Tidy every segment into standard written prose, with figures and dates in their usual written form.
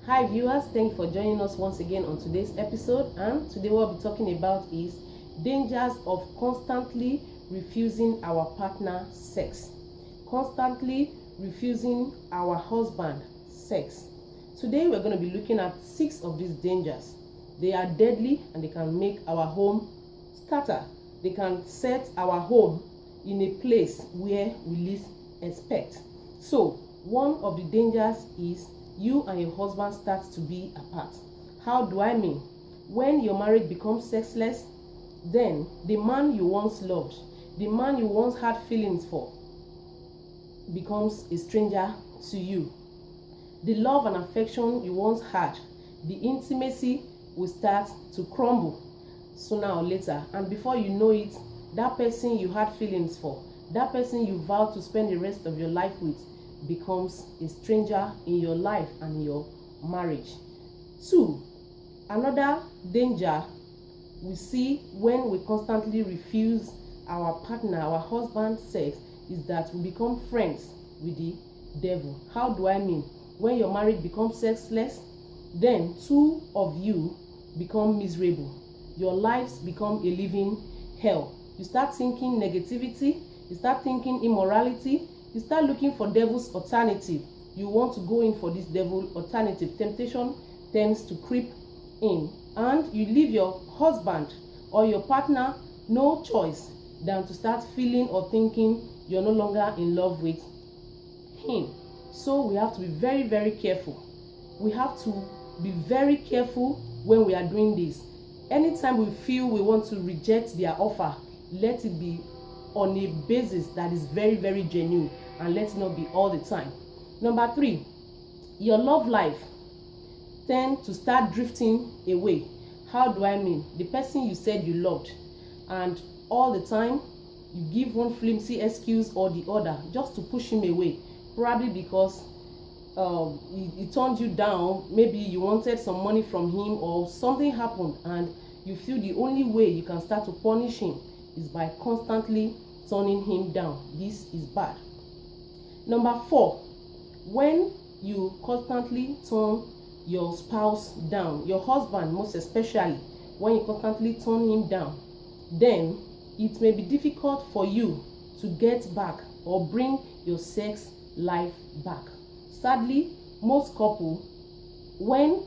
Hi viewers, thank you for joining us once again on today's episode, and today what we'll be talking about is dangers of constantly refusing our partner sex. Constantly refusing our husband sex. Today we're going to be looking at 6 of these dangers. They are deadly and they can make our home scatter. They can set our home in a place where we least expect. So one of the dangers is you and your husband start to be apart. How do I mean? When your marriage becomes sexless, then the man you once loved, the man you once had feelings for, becomes a stranger to you. The love and affection you once had, the intimacy will start to crumble sooner or later, and before you know it, that person you had feelings for, that person you vowed to spend the rest of your life with, becomes a stranger in your life and in your marriage. 2, another danger we see when we constantly refuse our partner, our husband sex, is that we become friends with the devil. How do I mean? When your marriage becomes sexless, then 2 of you become miserable. Your lives become a living hell. You start thinking negativity, you start thinking immorality, you start looking for devil's alternative. You want to go in for this devil alternative. Temptation tends to creep in, and you leave your husband or your partner no choice than to start feeling or thinking you're no longer in love with him. So we have to be very, very careful. We have to be very careful when we are doing this. Anytime we feel we want to reject their offer, let it be on a basis that is very, very genuine, and let it not be all the time. Number 3, your love life tend to start drifting away. How do I mean? The person you said you loved, and all the time you give one flimsy excuse or the other just to push him away, probably because he turned you down. Maybe you wanted some money from him or something happened, and you feel the only way you can start to punish him is by constantly turning him down. This is bad. Number 4, when you constantly turn your spouse down, your husband most especially, when you constantly turn him down, then it may be difficult for you to get back or bring your sex life back. Sadly, most couples, when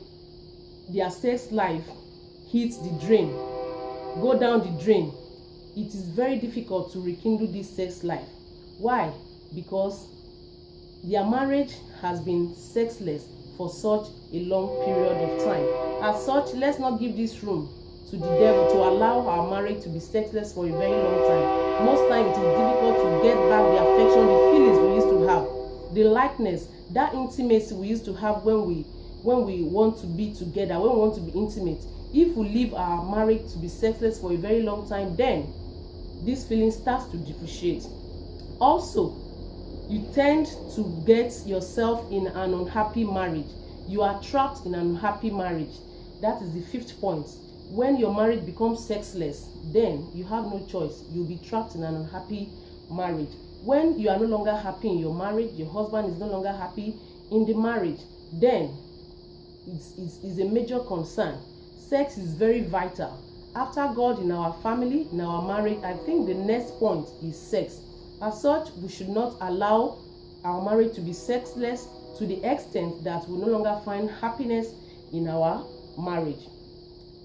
their sex life hits the drain, go down the drain, it is very difficult to rekindle this sex life. Why? Because their marriage has been sexless for such a long period of time. As such, let's not give this room to the devil to allow our marriage to be sexless for a very long time. Most times it is difficult to get back the affection, the feelings we used to have, the likeness, that intimacy we used to have when we want to be together, when we want to be intimate. If we leave our marriage to be sexless for a very long time, then this feeling starts to depreciate. Also, you tend to get yourself in an unhappy marriage. You are trapped in an unhappy marriage. That is the 5th point. When your marriage becomes sexless, then you have no choice. You'll be trapped in an unhappy marriage. When you are no longer happy in your marriage, your husband is no longer happy in the marriage, then it's a major concern. Sex is very vital. After God in our family, in our marriage, I think the next point is sex. As such, we should not allow our marriage to be sexless to the extent that we no longer find happiness in our marriage.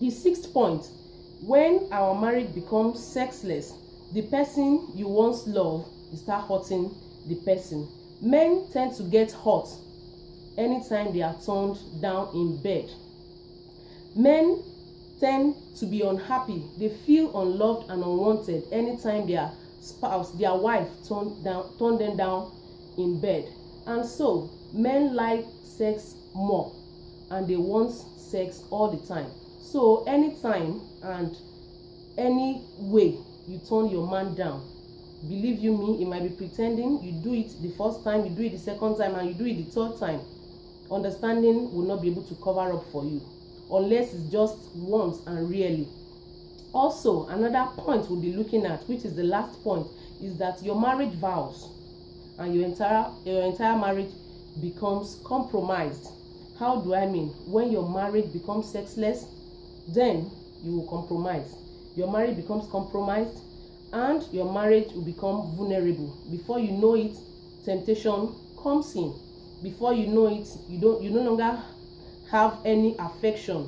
The 6th point, when our marriage becomes sexless, the person you once loved, you start hurting the person. Men tend to get hurt anytime they are turned down in bed. Men tend to be unhappy. They feel unloved and unwanted anytime their spouse, their wife, turn them down in bed. And so men like sex more, and they want sex all the time. So anytime and any way you turn your man down, believe you me, he might be pretending. You do it the first time, you do it the second time, and you do it the third time, understanding will not be able to cover up for you, unless it's just once and really. Also, another point we'll be looking at, which is the last point, is that your marriage vows and your entire marriage becomes compromised. How do I mean? When your marriage becomes sexless, then you will compromise. Your marriage becomes compromised and your marriage will become vulnerable. Before you know it, temptation comes in. Before you know it, you no longer have any affection.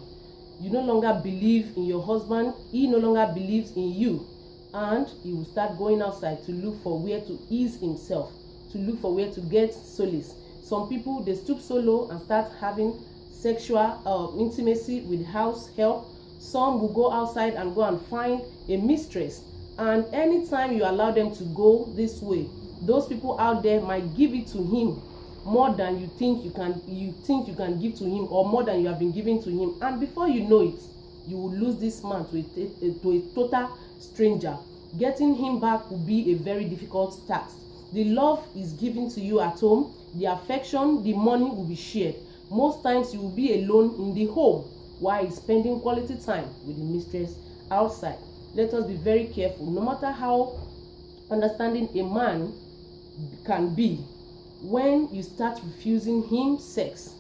You no longer believe in your husband. He no longer believes in you, and he will start going outside to look for where to ease himself, to look for where to get solace. Some people, they stoop so low and start having sexual intimacy with house help. Some will go outside and go and find a mistress, and anytime you allow them to go this way, those people out there might give it to him more than you think you can give to him, or more than you have been giving to him, and before you know it, you will lose this man to a total stranger. Getting him back will be a very difficult task. The love is given to you at home, the affection, the money will be shared. Most times you will be alone in the home while spending quality time with the mistress outside. Let us be very careful. No matter how understanding a man can be, when you start refusing him sex,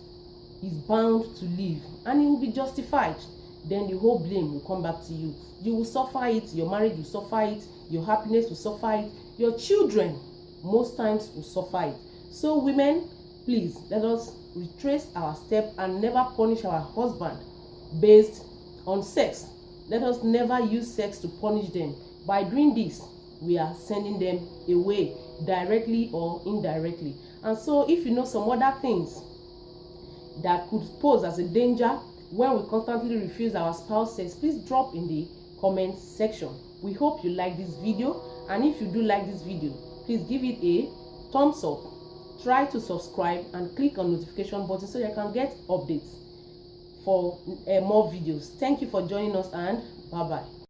he's bound to leave, and he will be justified. Then the whole blame will come back to you. You will suffer it, your marriage will suffer it, your happiness will suffer it, your children most times will suffer it. So women, please let us retrace our step and never punish our husband based on sex. Let us never use sex to punish them. By doing this, we are sending them away, directly or indirectly. And so if you know some other things that could pose as a danger when we constantly refuse our spouse sex, please drop in the comment section. We hope you like this video, and if you do like this video, please give it a thumbs up. Try to subscribe and click on notification button so you can get updates for more videos. Thank you for joining us, and bye bye.